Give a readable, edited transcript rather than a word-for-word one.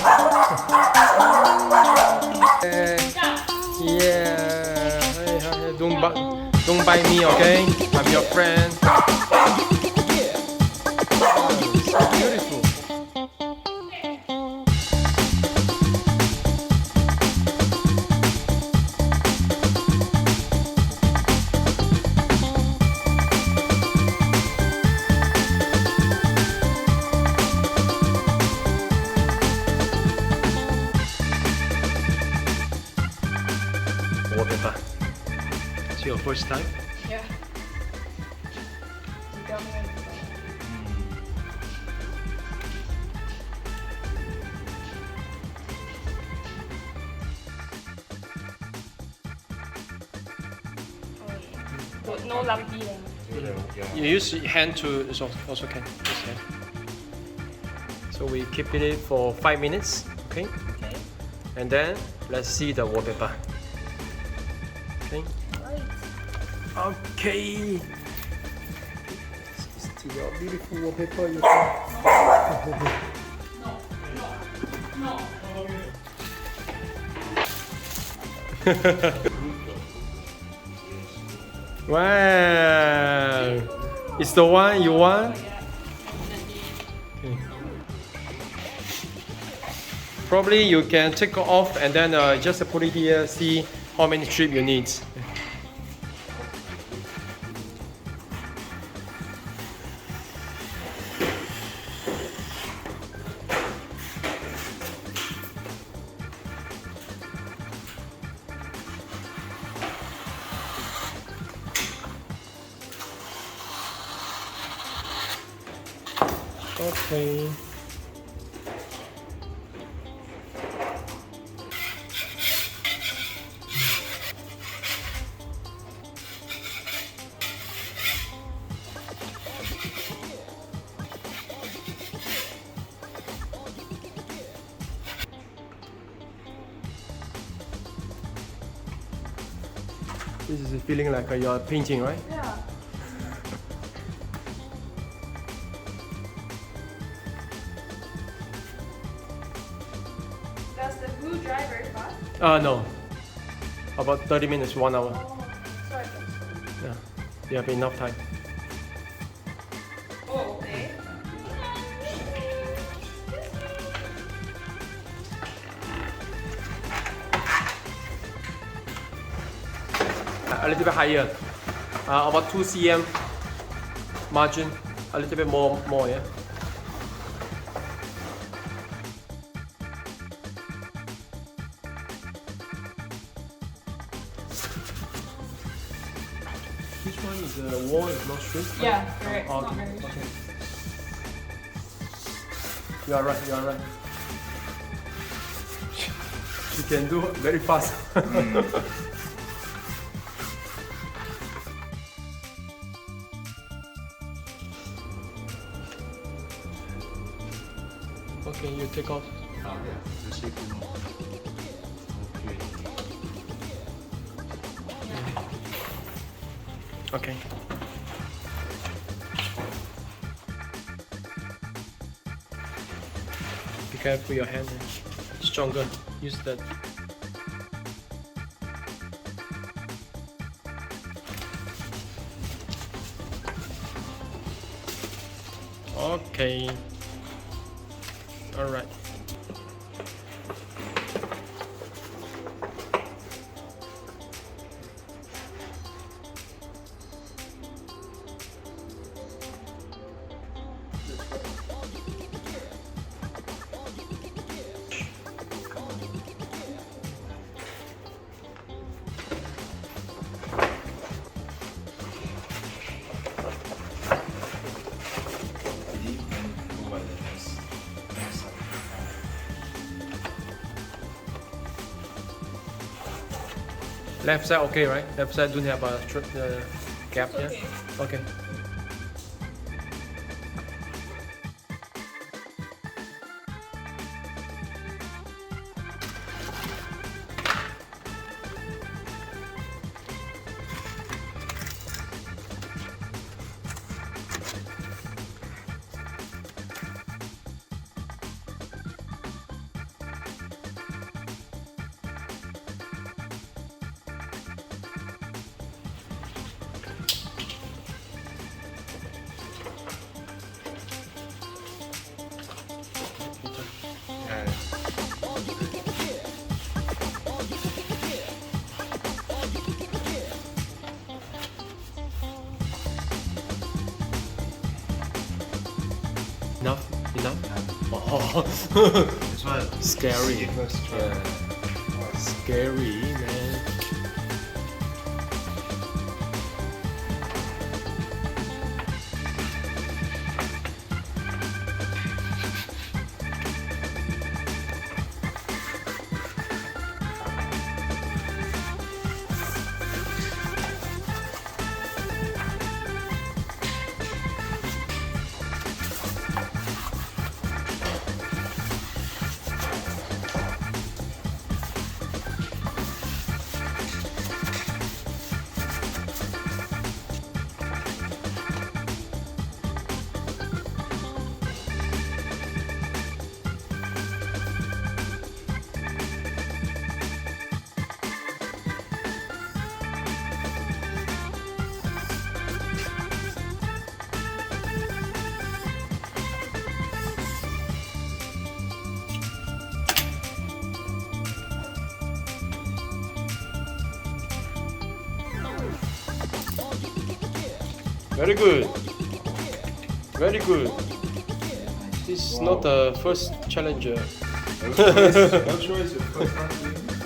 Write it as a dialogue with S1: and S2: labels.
S1: Yeah. Hey, don't bite me, okay? I'm your friend. So beautiful. Wallpaper. It's your first time?
S2: Yeah. You got me on the phone. Oh, yeah. But no lumpy then.
S1: You use hand to also can. Use hand. So we keep it for 5 minutes, okay?
S2: Okay.
S1: And then let's see the wallpaper. Okay.
S2: Right.
S1: Okay. This is your beautiful wallpaper. You can. Wow! It's the one you want? Okay. Probably you can take it off and then just put it here, see how many strips you need. Okay. This is feeling like you're painting, right?
S2: Yeah. Does the glue dry very fast?
S1: No. About 30 minutes, 1 hour.
S2: Oh, so I can.
S1: Yeah. You have enough time.
S2: Oh, okay.
S1: A little bit higher. About 2 cm margin. A little bit more, yeah. Which one is the wall is not straight?
S2: Yeah, correct.
S1: Oh,
S2: Not
S1: okay.
S2: very
S1: Okay. You are right, you are right. You can do very fast. Okay, you take off. Okay. Be careful your hand. Stronger. Use that. Okay. All right. Left side okay, right? Left side don't have a gap here.
S2: Okay.
S1: Okay. Oh.
S3: That's why
S1: Scary.
S3: first try.
S1: Yeah. Scary, man. Very good. Very good. This is not the first challenger.
S3: Not sure it's your first time doing it.